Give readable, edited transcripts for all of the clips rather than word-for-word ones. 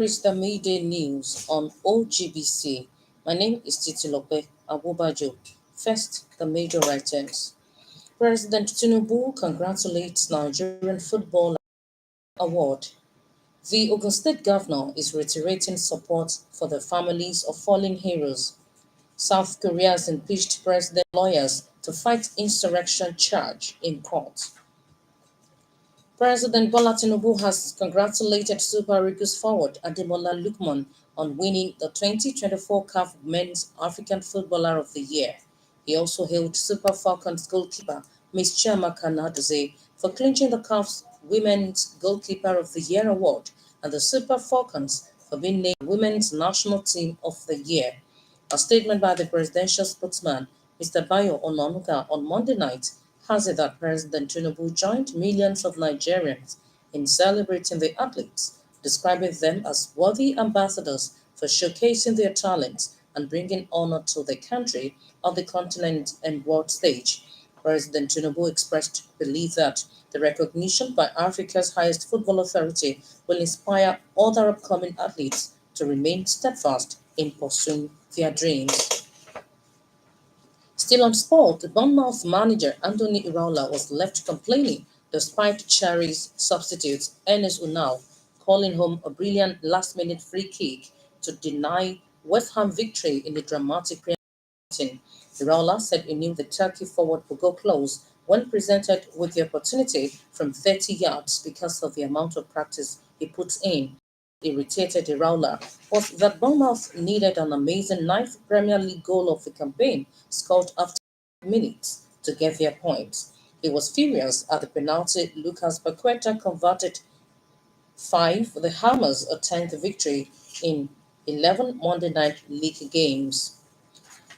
Is the midday news on OGBC. My name is Titilope Awobajo. First, the major items. President Tinubu congratulates Nigerian football award. The Ogun State governor is reiterating support for the families of fallen heroes. South Korea has impeached president lawyers to fight insurrection charge in court. President Bola Tinubu has congratulated Super Eagles forward Ademola Lookman on winning the 2024 CAF Men's African Footballer of the Year. He also hailed Super Falcons goalkeeper Ms. Chiamaka Nnadozie for clinching the CAF's Women's Goalkeeper of the Year award and the Super Falcons for being named Women's National Team of the Year. A statement by the presidential spokesman, Mr. Bayo Ononuga, on Monday night has it that President Tinubu joined millions of Nigerians in celebrating the athletes, describing them as worthy ambassadors for showcasing their talents and bringing honor to the country on the continent and world stage. President Tinubu expressed belief that the recognition by Africa's highest football authority will inspire other upcoming athletes to remain steadfast in pursuing their dreams. Still on sport, Bournemouth manager Anthony Iraola was left complaining despite Cherry's substitute Enes Unal calling home a brilliant last-minute free kick to deny West Ham victory in the dramatic meeting. Iraola said he knew the Turkey forward would go close when presented with the opportunity from 30 yards because of the amount of practice he puts in. Irritated Iraola was that Bournemouth needed an amazing ninth Premier League goal of the campaign scored after minutes to get their points. He was furious at the penalty Lucas Paqueta converted 5 the Hammers' a 10th victory in 11 Monday night league games.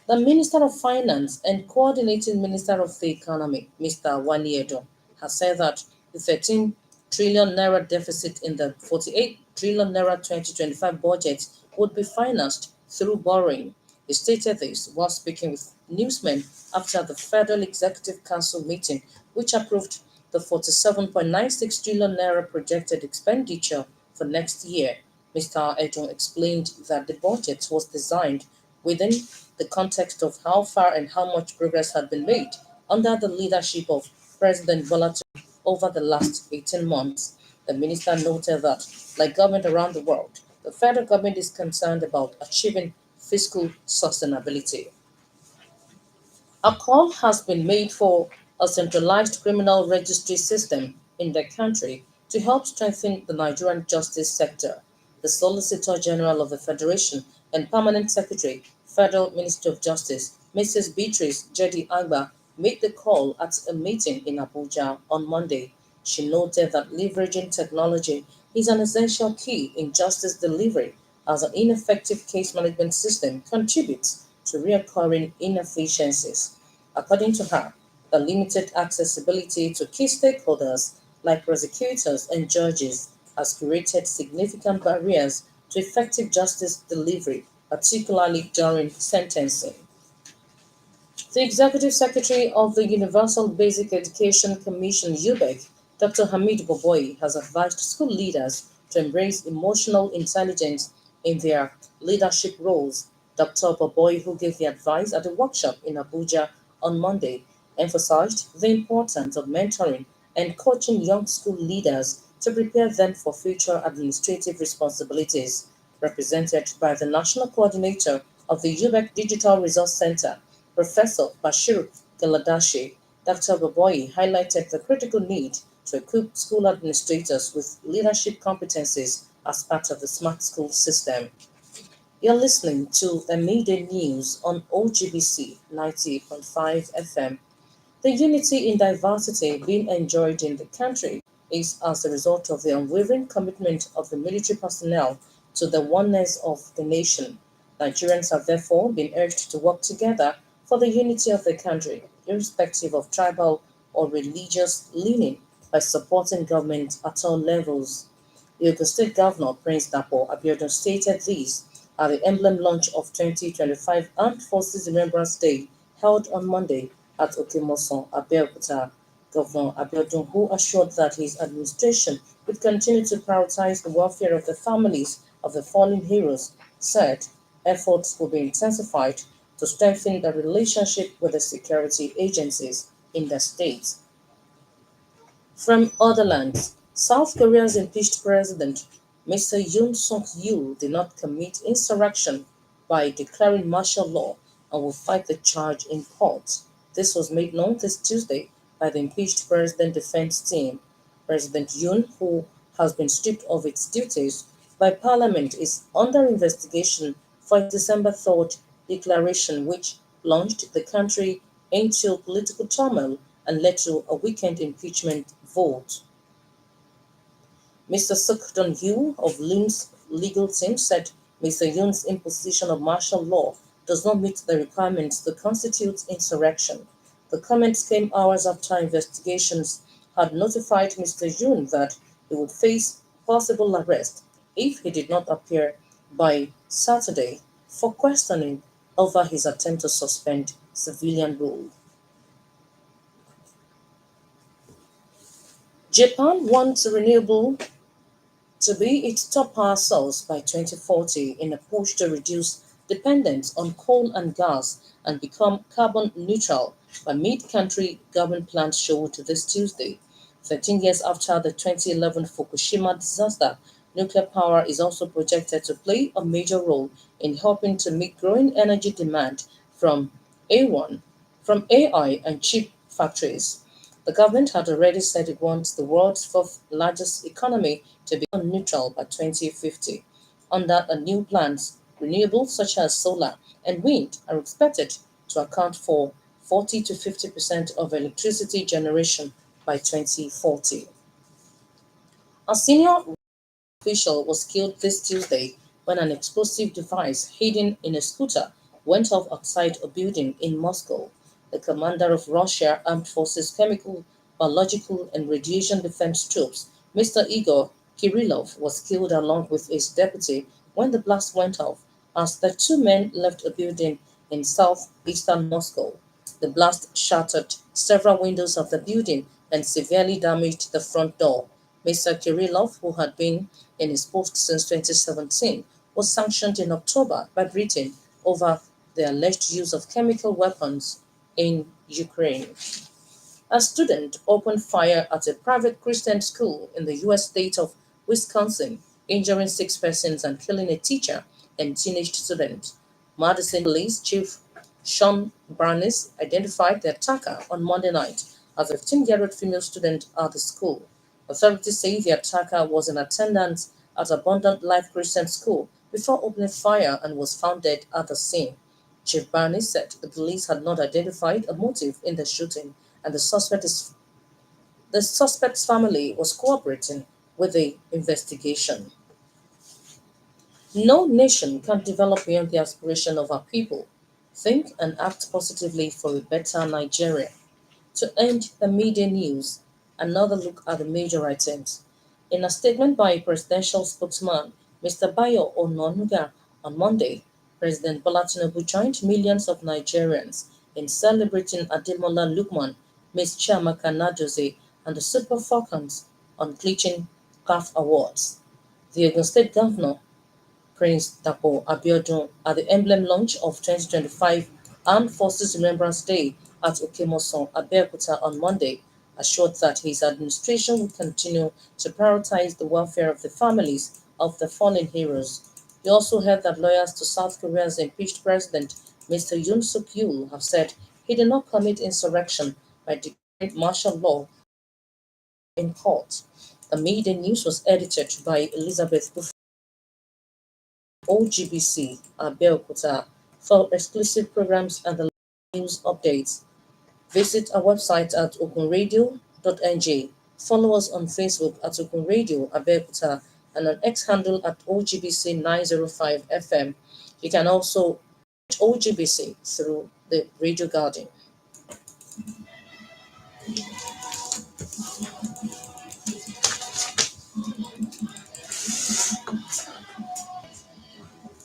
The Minister of Finance and Coordinating Minister of the Economy, Mr. Waniedo, has said that the 13 trillion naira deficit in the 48 trillion naira 2025 budget would be financed through borrowing. He stated this while speaking with newsmen after the Federal Executive Council meeting, which approved the 47.96 trillion naira projected expenditure for next year. Mr. Edon explained that the budget was designed within the context of how far and how much progress had been made under the leadership of President Bola Tinubu over the last 18 months. The minister noted that, like government around the world, the federal government is concerned about achieving fiscal sustainability. A call has been made for a centralized criminal registry system in the country to help strengthen the Nigerian justice sector. The Solicitor General of the Federation and Permanent Secretary, Federal Ministry of Justice, Mrs. Beatrice Jedi Agba, made the call at a meeting in Abuja on Monday. She noted that leveraging technology is an essential key in justice delivery, as an ineffective case management system contributes to recurring inefficiencies. According to her, the limited accessibility to key stakeholders like prosecutors and judges has created significant barriers to effective justice delivery, particularly during sentencing. The Executive Secretary of the Universal Basic Education Commission, UBEC, Dr. Hamid Boboyi, has advised school leaders to embrace emotional intelligence in their leadership roles. Dr. Boboyi, who gave the advice at a workshop in Abuja on Monday, emphasized the importance of mentoring and coaching young school leaders to prepare them for future administrative responsibilities. Represented by the National Coordinator of the UBEC Digital Resource Center, Professor Bashir Galadashi, Dr. Baboyi highlighted the critical need to equip school administrators with leadership competencies as part of the smart school system. You're listening to the Midday News on OGBC 90.5 FM. The unity in diversity being enjoyed in the country is as a result of the unwavering commitment of the military personnel to the oneness of the nation. Nigerians have therefore been urged to work together for the unity of the country, irrespective of tribal or religious leaning, by supporting government at all levels. The Ogun State Governor, Prince Dapo Abiodun, stated this at the emblem launch of 2025 Armed Forces Remembrance Day held on Monday at Okemoson, Abeokuta. Governor Abiodun, who assured that his administration would continue to prioritize the welfare of the families of the fallen heroes, said efforts will be intensified to strengthen the relationship with the security agencies in the state. From other lands, South Korea's impeached president, Mr. Yoon Suk Yeol, did not commit insurrection by declaring martial law and will fight the charge in court. This was made known this Tuesday by the impeached president defense team. President Yoon, who has been stripped of its duties by parliament, is under investigation for a December 3rd declaration which plunged the country into political turmoil and led to a weekend impeachment vote. Mr. Suk Dong-yu of Lim's legal team said Mr. Yoon's imposition of martial law does not meet the requirements to constitute insurrection. The comments came hours after investigations had notified Mr. Yoon that he would face possible arrest if he did not appear by Saturday for questioning over his attempt to suspend civilian rule. Japan wants renewable to be its top power source by 2040 in a push to reduce dependence on coal and gas and become carbon neutral by mid-country government plans showed this Tuesday. 13 years after the 2011 Fukushima disaster, nuclear power is also projected to play a major role in helping to meet growing energy demand from A1, from AI and chip factories. The government had already said it wants the world's fourth largest economy to be carbon neutral by 2050. Under the new plans, renewables such as solar and wind are expected to account for 40 to 50% of electricity generation by 2040. A senior official was killed this Tuesday when an explosive device hidden in a scooter went off outside a building in Moscow. The commander of Russia Armed Forces Chemical, Biological, and Radiation Defense Troops, Mr. Igor Kirillov, was killed along with his deputy when the blast went off as the two men left a building in southeastern Moscow. The blast shattered several windows of the building and severely damaged the front door. Mr. Kirillov, who had been in his post since 2017, was sanctioned in October by Britain over the alleged use of chemical weapons in Ukraine. A student opened fire at a private Christian school in the U.S. state of Wisconsin, injuring six persons and killing a teacher and teenage student. Madison Police Chief Sean Barnes identified the attacker on Monday night as a 15-year-old female student at the school. Authorities say the attacker was in attendance at Abundant Life Christian School before opening fire and was found dead at the scene. Chief Barnes said the police had not identified a motive in the shooting and the suspect's family was cooperating with the investigation. No nation can develop beyond the aspiration of our people. Think and act positively for a better Nigeria. To end the media news, another look at the major items. In a statement by presidential spokesman Mr. Bayo Ononuga on Monday, President Bola Tinubu joined millions of Nigerians in celebrating Ademola Lookman, Ms. Chiamaka Nadozie, and the Super Falcons on clinching CAF awards. The Ogun State Governor Prince Dapo Abiodun at the emblem launch of 2025 Armed Forces Remembrance Day at Okemoson, Abeokuta on Monday, assured that his administration will continue to prioritize the welfare of the families of the fallen heroes. He also heard that lawyers to South Korea's impeached president, Mr. Yoon Suk Yeol, have said he did not commit insurrection by declaring martial law in court. The media news was edited by Elizabeth Buffy. OGBC Abeokuta. For exclusive programs and the news updates, visit our website at openradio.ng. Follow us on Facebook at Open Radio Abeokuta and on X handle at OGBC 905 FM. You can also reach OGBC through the Radio Garden.